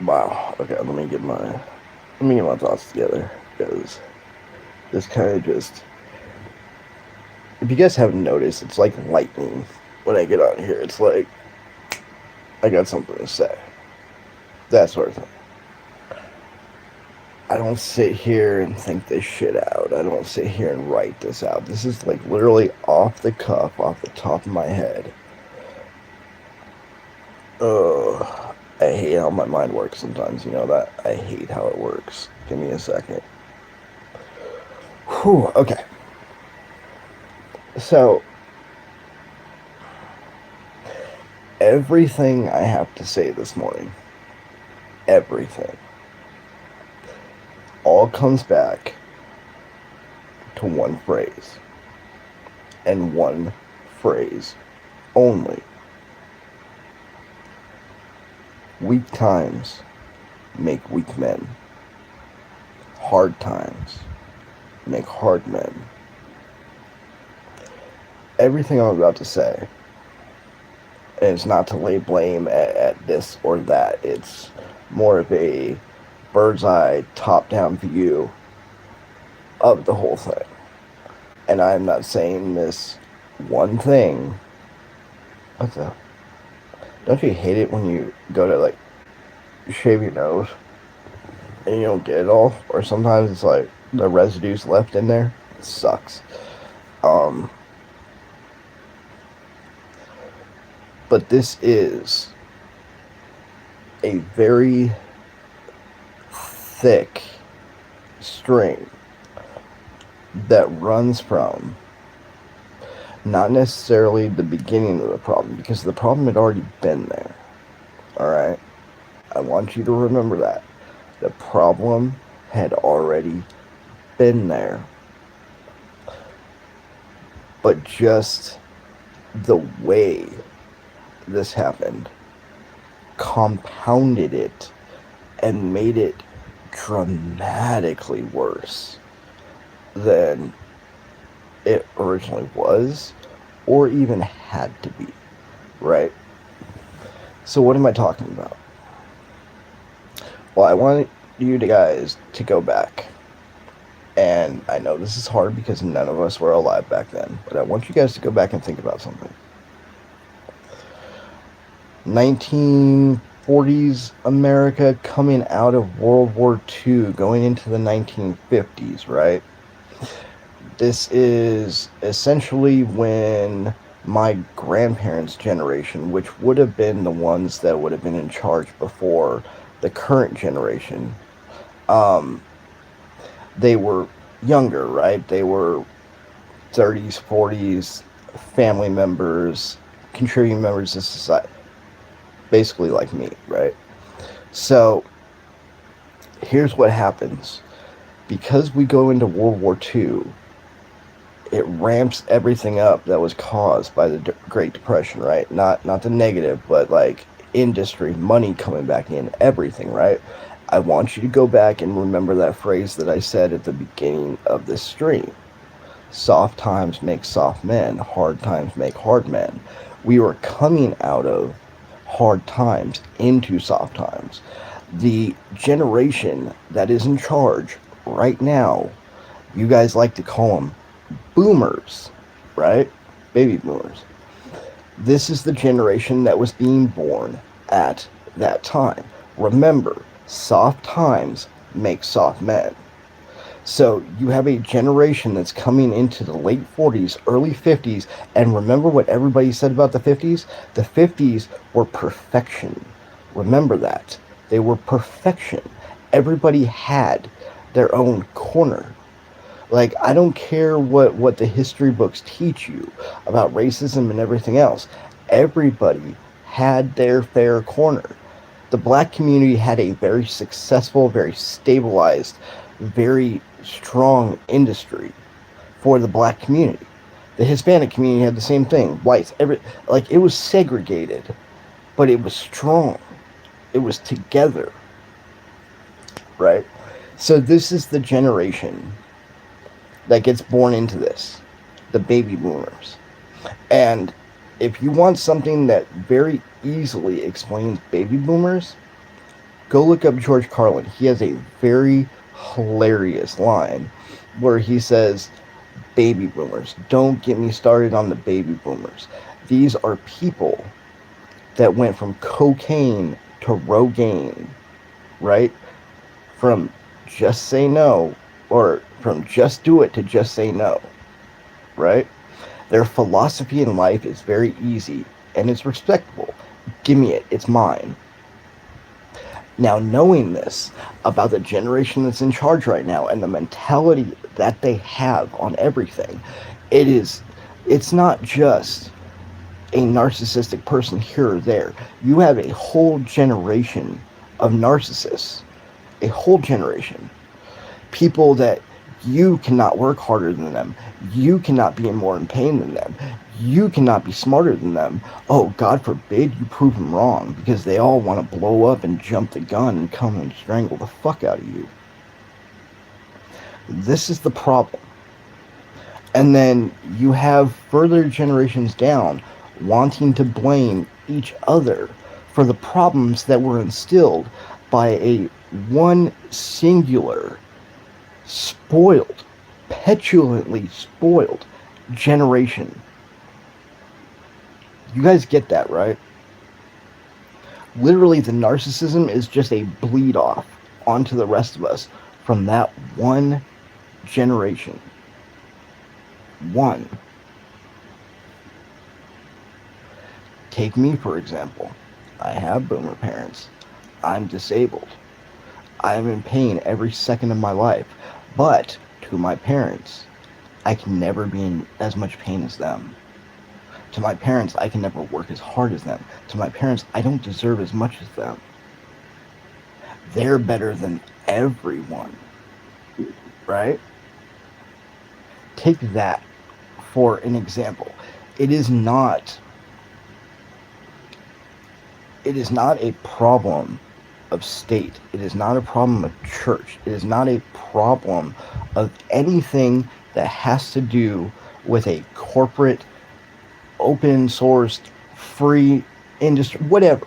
Wow. Okay, let me get my thoughts together because this kind of just. If you guys haven't noticed, it's like lightning when I get on here. It's like I got something to say. That sort of thing. I don't sit here and think this shit out. I don't sit here and write this out. This is like literally off the cuff, off the top of my head. Ugh. I hate how my mind works sometimes. You know that? I hate how it works. Give me a second. Whew, okay. So, everything I have to say this morning, everything, all comes back to one phrase. And one phrase only. Weak times make weak men. Hard times make hard men. Everything I'm about to say is not to lay blame at this or that. It's more of a bird's eye, top down view of the whole thing. And I'm not saying this one thing. What the? Don't you hate it when you go to like shave your nose and you don't get it all? Or sometimes it's like the residue's left in there. It sucks. Um, but this is a very thick string that runs from not necessarily the beginning of the problem, because the problem had already been there. Alright? I want you to remember that. The problem had already been there. But just the way this happened compounded it and made it dramatically worse than it originally was or even had to be, right? So what am I talking about? Well, I want you guys to go back, and I know this is hard because none of us were alive back then, but I want you guys to go back and think about something. 1940s America, coming out of World War II, going into the 1950s, right? This is essentially when my grandparents' generation, which would have been the ones that would have been in charge before the current generation, they were younger, right? They were 30s, 40s, family members, contributing members of society, basically like me, right? So here's what happens. Because we go into World War II, it ramps everything up that was caused by the Great Depression, right? Not the negative, but like industry, money coming back in, everything, right? I want you to go back and remember that phrase that I said at the beginning of this stream. Soft times make soft men, hard times make hard men. We were coming out of hard times into soft times. The generation that is in charge right now, you guys like to call them boomers, right? Baby boomers. This is the generation that was being born at that time. Remember, soft times make soft men. So you have a generation that's coming into the late 40s, early 50s, and remember what everybody said about the 50s? The 50s were perfection. Remember that. They were perfection. Everybody had their own corner. Like, I don't care what the history books teach you about racism and everything else. Everybody had their fair corner. The black community had a very successful, very stabilized, very strong industry for the black community. The Hispanic community had the same thing. Whites, like, it was segregated, but it was strong. It was together, right? So this is the generation that gets born into this, the baby boomers. And if you want something that very easily explains baby boomers, Go look up George Carlin. He has a very hilarious line where he says, baby boomers, don't get me started on the baby boomers. These are people that went from cocaine to Rogaine, right? From just say no, or from just do it to just say no, right? Their philosophy in life is very easy and it's respectable. Give me it, it's mine. Now, knowing this about the generation that's in charge right now and the mentality that they have on everything, it's not just a narcissistic person here or there. You have a whole generation of narcissists. A whole generation. People that you cannot work harder than them. You cannot be more in pain than them. You cannot be smarter than them. Oh, God forbid you prove them wrong, because they all want to blow up and jump the gun and come and strangle the fuck out of you. This is the problem. And then you have further generations down wanting to blame each other for the problems that were instilled by a one singular, spoiled, petulantly spoiled generation. You guys get that, right? Literally, the narcissism is just a bleed off onto the rest of us from that one generation. One. Take me, for example. I have boomer parents. I'm disabled. I am in pain every second of my life. But to my parents, I can never be in as much pain as them. To my parents, I can never work as hard as them. To my parents, I don't deserve as much as them. They're better than everyone. Right? Take that for an example. It is not a problem of state. It is not a problem of church. It is not a problem of anything that has to do with a corporate, open source, free industry, whatever.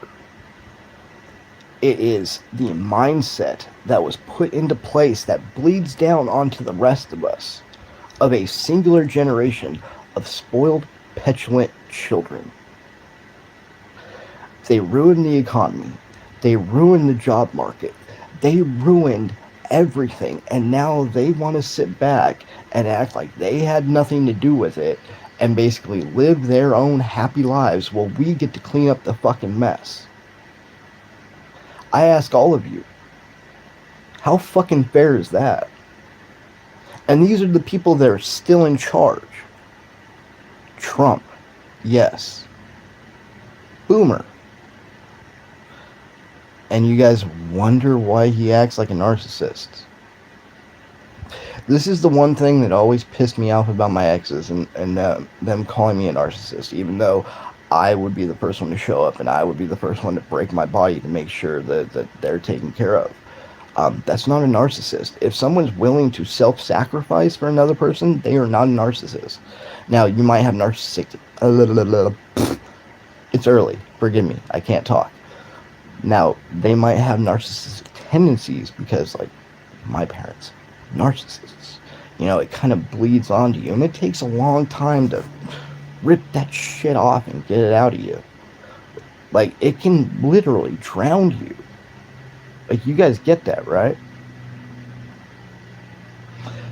It is the mindset that was put into place that bleeds down onto the rest of us, of a singular generation of spoiled, petulant children. They ruined the economy. They ruined the job market. They ruined everything. And now they want to sit back and act like they had nothing to do with it and basically live their own happy lives while we get to clean up the fucking mess. I ask all of you, how fucking fair is that? And these are the people that are still in charge. Trump, yes. Boomer. And you guys wonder why he acts like a narcissist. This is the one thing that always pissed me off about my exes and them calling me a narcissist, even though I would be the first one to show up and I would be the first one to break my body to make sure that they're taken care of. That's not a narcissist. If someone's willing to self-sacrifice for another person, they are not a narcissist. Now, you might have narcissistic... It's early. Forgive me. I can't talk. Now, they might have narcissistic tendencies because, like, my parents, narcissists. You know, it kind of bleeds onto you, and it takes a long time to rip that shit off and get it out of you. Like, it can literally drown you. Like, you guys get that, right?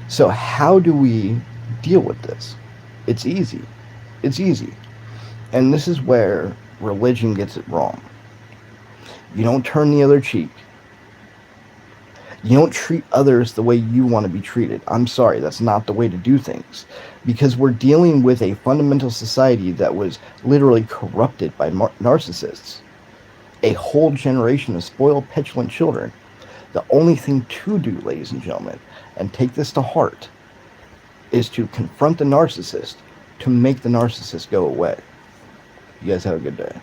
So how do we deal with this? It's easy. It's easy. And this is where religion gets it wrong. You don't turn the other cheek. You don't treat others the way you want to be treated. I'm sorry, that's not the way to do things. Because we're dealing with a fundamental society that was literally corrupted by narcissists. A whole generation of spoiled, petulant children. The only thing to do, ladies and gentlemen, and take this to heart, is to confront the narcissist to make the narcissist go away. You guys have a good day.